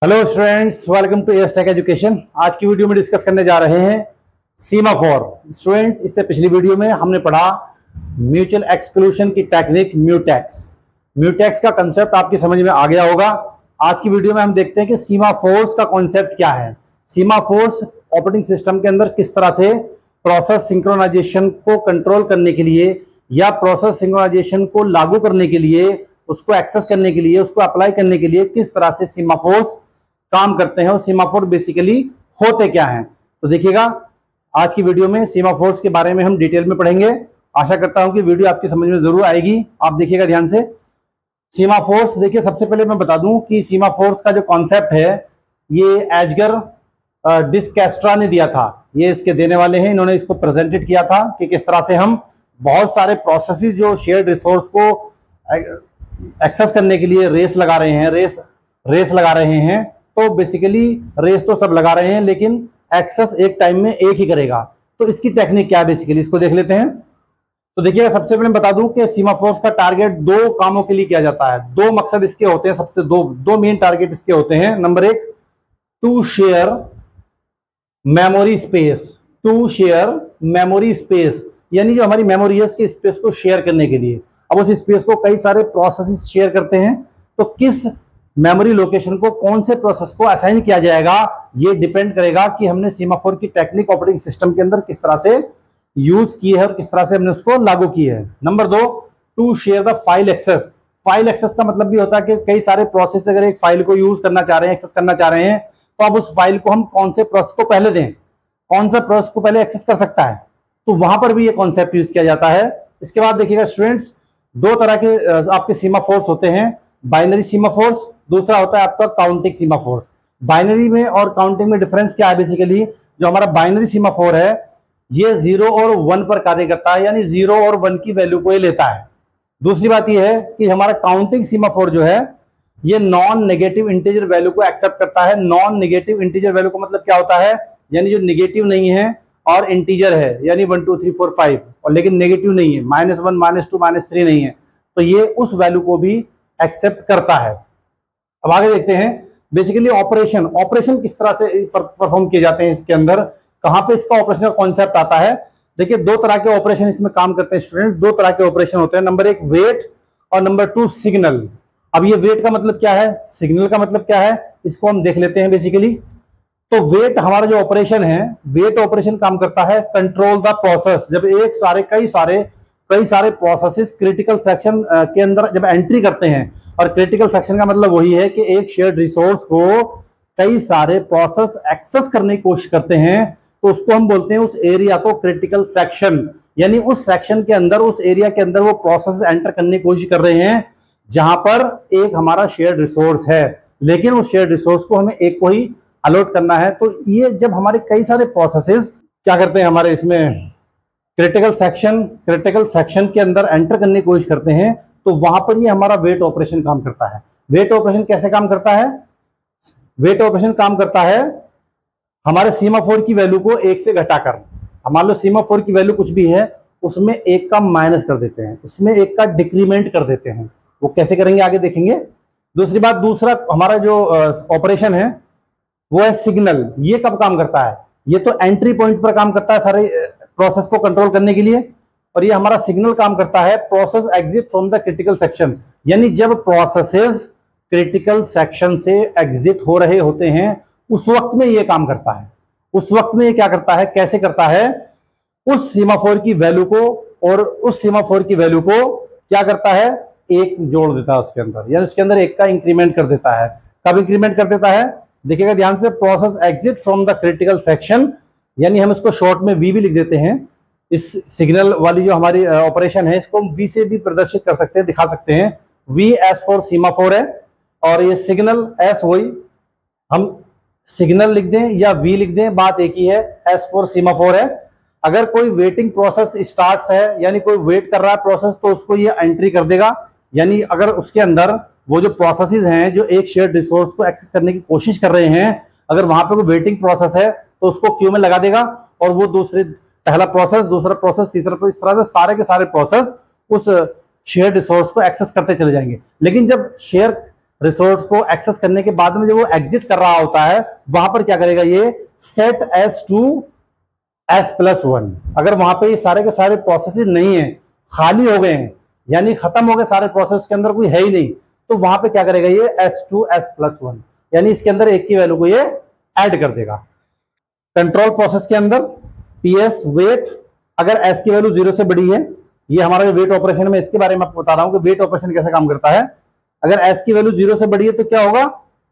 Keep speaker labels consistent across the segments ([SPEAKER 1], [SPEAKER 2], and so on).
[SPEAKER 1] Hello students, welcome to Airtech education. आज की video में डिस्कस करने जा रहे हैं सीमाफोर। स्टूडेंट्स, इससे पिछली वीडियो में हमने पढ़ा म्यूचुअल एक्सक्लूशन की टेक्निक म्यूटेक्स। म्यूटेक्स का कंसेप्ट आपकी समझ में आ गया होगा। आज की वीडियो में हम देखते हैं कि सीमाफोर्स का कॉन्सेप्ट क्या है। सीमाफोर्स ऑपरेटिंग सिस्टम के अंदर किस तरह से प्रोसेस सिंक्रोनाइजेशन को कंट्रोल करने के लिए या प्रोसेस सिंक्रोनाइजेशन को लागू करने के लिए, उसको एक्सेस करने के लिए, उसको अप्लाई करने के लिए किस तरह से सीमाफोर्स काम करते हैं और सीमाफोर बेसिकली होते क्या हैं। तो देखिएगा, आज की वीडियो में सीमाफोर्स के बारे में हम डिटेल में पढ़ेंगे। आशा करता हूं कि वीडियो आपकी समझ में जरूर आएगी। आप देखिएगा ध्यान से। सीमाफोर्स देखिए, सबसे पहले मैं बता दूं कि सीमाफोर्स का जो कॉन्सेप्ट है ये एजगर डिस्कैस्ट्रा ने दिया था। ये इसके देने वाले हैं, इन्होंने इसको प्रेजेंटेड किया था कि किस तरह से हम बहुत सारे प्रोसेसेस जो शेयर्ड रिसोर्स को एक्सेस करने के लिए रेस लगा रहे हैं, रेस लगा रहे हैं। तो बेसिकली रेस तो सब लगा रहे हैं, लेकिन एक्सेस एक टाइम में एक ही करेगा। तो इसकी टेक्निक क्या है, बेसिकली इसको देख लेते हैं। तो देखिए, सबसे पहले बता दूं कि सीमाफोर्स का टारगेट दो कामों के लिए किया जाता है। दो मकसद इसके होते हैं, सबसे दो मेन टारगेट इसके होते हैं। नंबर एक, to share memory space. To share memory space यानी जो हमारी मेमोरी है उसके स्पेस को शेयर करने के लिए। अब उस स्पेस को कई सारे प्रोसेसेस शेयर करते हैं, तो किस मेमोरी लोकेशन को कौन से प्रोसेस को असाइन किया जाएगा, ये डिपेंड करेगा कि हमने सीमाफोर की टेक्निक ऑपरेटिंग सिस्टम के अंदर किस तरह से यूज की है और किस तरह से हमने उसको लागू की है। नंबर दो, to share the file access. File access का मतलब भी होता है कि कई सारे प्रोसेस अगर एक फाइल को यूज करना चाह रहे हैं, एक्सेस करना चाह रहे हैं, तो अब उस फाइल को हम कौन से प्रोसेस को पहले दें, कौन सा प्रोसेस को पहले एक्सेस कर सकता है। तो वहां पर भी ये कॉन्सेप्ट यूज किया जाता है। इसके बाद देखिएगा स्टूडेंट्स, दो तरह के आपके सीमाफोर्स होते हैं। बाइनरी सीमाफोर्स, दूसरा होता है आपका काउंटिंग सीमाफोर्स। बाइनरी में और काउंटिंग में डिफरेंस क्या है? बेसिकली जो हमारा बाइनरी सीमाफोर है ये 0 और 1 पर कार्य करता है, यानी 0 और 1 की वैल्यू को ये लेता है। दूसरी बात यह है कि हमारा काउंटिंग सीमाफोर जो है ये नॉन नेगेटिव इंटीजर वैल्यू को एक्सेप्ट करता है। नॉन नेगेटिव इंटीजर वैल्यू का मतलब क्या होता है? यानी जो नेगेटिव नहीं है और इंटीजर है, यानी 1 2 3 4 5, और लेकिन नेगेटिव नहीं है, -1 -2 -3 नहीं है, तो ये उस वैल्यू को भी एक्सेप्ट करता है। अब आगे देखते हैं बेसिकली ऑपरेशन किस तरह से परफॉर्म किए जाते हैं इसके अंदर, कहां पे इसका ऑपरेशन का कॉन्सेप्ट आता है। देखिए, दो तरह के ऑपरेशन इसमें काम करते हैं स्टूडेंट। दो तरह के ऑपरेशन होते हैं। नंबर एक वेट और नंबर 2 सिग्नल। अब ये वेट का मतलब क्या है, सिग्नल का मतलब क्या है, इसको हम देख लेते हैं बेसिकली। तो वेट हमारा जो ऑपरेशन है, वेट ऑपरेशन काम करता है कंट्रोल द प्रोसेस। जब कई सारे प्रोसेसेस क्रिटिकल सेक्शन के अंदर जब एंट्री करते हैं, और क्रिटिकल सेक्शन का मतलब वही है कि एक शेयर्ड रिसोर्स को कई सारे प्रोसेस एक्सेस करने की कोशिश करते हैं, तो उसको हम बोलते हैं उस एरिया को क्रिटिकल सेक्शन। यानी उस सेक्शन के अंदर, उस एरिया के अंदर वो प्रोसेस एंटर करने की कोशिश कर रहे हैं जहां पर एक हमारा शेयर्ड रिसोर्स है, लेकिन उस शेयर्ड रिसोर्स को हमें एक को ही अलॉट करना है। तो ये जब हमारे कई सारे प्रोसेसेस क्या करते हैं, हमारे इसमें क्रिटिकल सेक्शन के अंदर एंटर करने की कोशिश करते हैं, तो वहां पर ये हमारा वेट ऑपरेशन काम करता है। वेट ऑपरेशन कैसे काम करता है? वेट ऑपरेशन काम करता है हमारे सीमाफोर की वैल्यू को 1 से घटाकर। मान लो सीमाफोर की वैल्यू कुछ भी है, उसमें 1 का माइनस कर देते हैं, उसमें 1 का डिक्रीमेंट कर देते हैं। वो कैसे करेंगे आगे देखेंगे। दूसरी बात, दूसरा हमारा जो ऑपरेशन है वो है सिग्नल। ये कब काम करता है? ये तो एंट्री पॉइंट पर काम करता है सारे प्रोसेस को कंट्रोल करने के लिए, और ये हमारा सिग्नल काम करता है process exit from the critical section. यानी जब प्रोसेसेस क्रिटिकल सेक्शन से एग्जिट हो रहे होते हैं, उस वक्त में ये काम करता है। उस वक्त में ये क्या करता है, कैसे करता है? उस सीमाफोर की वैल्यू को और उस सीमाफोर की वैल्यू को क्या करता है, 1 जोड़ देता है उसके अंदर, यानी उसके अंदर 1 का इंक्रीमेंट कर देता है। कब इंक्रीमेंट कर देता है? देखिएगा ध्यान से, process exit from the critical section, यानी हम इसको शॉर्ट में वी भी लिख देते हैं। इस सिग्नल वाली जो हमारी ऑपरेशन है, इसको वी से भी प्रदर्शित कर सकते हैं, दिखा सकते हैं। वी एस फॉर सीमाफोर है, और ये सिग्नल एस, वही हम सिग्नल लिख दें या वी लिख दें, बात एक ही है। एस फॉर सीमाफोर है। अगर कोई वेटिंग प्रोसेस स्टार्ट्स है, यानी कोई वेट कर रहा है प्रोसेस, तो उसको ये एंट्री कर देगा। यानी अगर उसके अंदर वो जो प्रोसेसेस हैं जो एक शेयर्ड रिसोर्स को एक्सेस करने की कोशिश कर रहे हैं, अगर वहां पे कोई वेटिंग प्रोसेस है तो उसको क्यू में लगा देगा, और वो पहला प्रोसेस, दूसरा प्रोसेस, तीसरा प्रोसेस, इस तरह से सारे के सारे प्रोसेस उस शेयर रिसोर्स को एक्सेस करते चले जाएंगे। लेकिन जब शेयर रिसोर्स को एक्सेस करने के बाद में जब वो एग्जिट कर रहा होता है, वहां पर क्या करेगा ये सेट एस टू S+1। अगर वहां पे ये सारे के सारे प्रोसेस नहीं है, खाली हो गए हैं, यानी खत्म हो गए सारे प्रोसेस के अंदर कोई है ही नहीं, तो वहां पे क्या करेगा ये S2 S+1, यानी इसके अंदर एक की वैल्यू को ये ऐड कर देगा। कंट्रोल प्रोसेस के अंदर PS वेट, अगर S की वैल्यू 0 से बड़ी है, ये हमारा जो वेट ऑपरेशन में इसके बारे में आपको बता रहा हूं कि वेट ऑपरेशन कैसे काम करता है। अगर S की वैल्यू 0 से बड़ी है तो क्या होगा,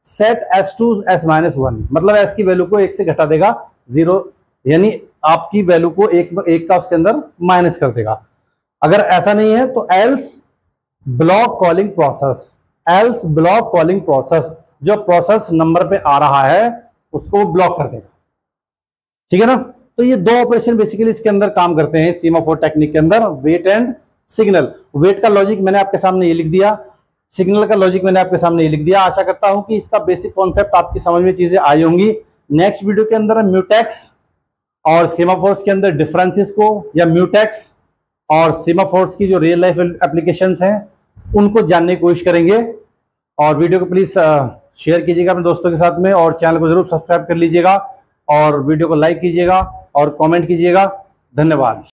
[SPEAKER 1] सेट S2 S-1, मतलब S की वैल्यू को 1 से घटा देगा 0, यानी आपकी वैल्यू को एक का उसके अंदर माइनस कर देगा। अगर ऐसा नहीं है तो else block calling process, else block calling process, जो प्रोसेस नंबर पे आ रहा है उसको ब्लॉक कर देगा। ठीक है ना। तो ये दो ऑपरेशन बेसिकली इसके अंदर काम करते हैं सीमाफोर टेक्निक के अंदर, वेट एंड सिग्नल। वेट का लॉजिक मैंने आपके सामने ये लिख दिया, सिग्नल का लॉजिक मैंने आपके सामने ये लिख दिया। आशा करता हूं कि इसका बेसिक कॉन्सेप्ट आपकी समझ में चीजें आई होंगी। नेक्स्ट वीडियो के अंदर म्यूटेक्स और सीमाफोर्स के अंदर डिफरेंसेस को, या म्यूटेक्स और सीमाफोर्स की जो रियल लाइफ एप्लीकेशंस हैं उनको जानने की कोशिश करेंगे। और वीडियो को प्लीज शेयर कीजिएगा अपने दोस्तों के साथ में, और चैनल को जरूर सब्सक्राइब कर लीजिएगा, और वीडियो को लाइक कीजिएगा और कमेंट कीजिएगा। धन्यवाद।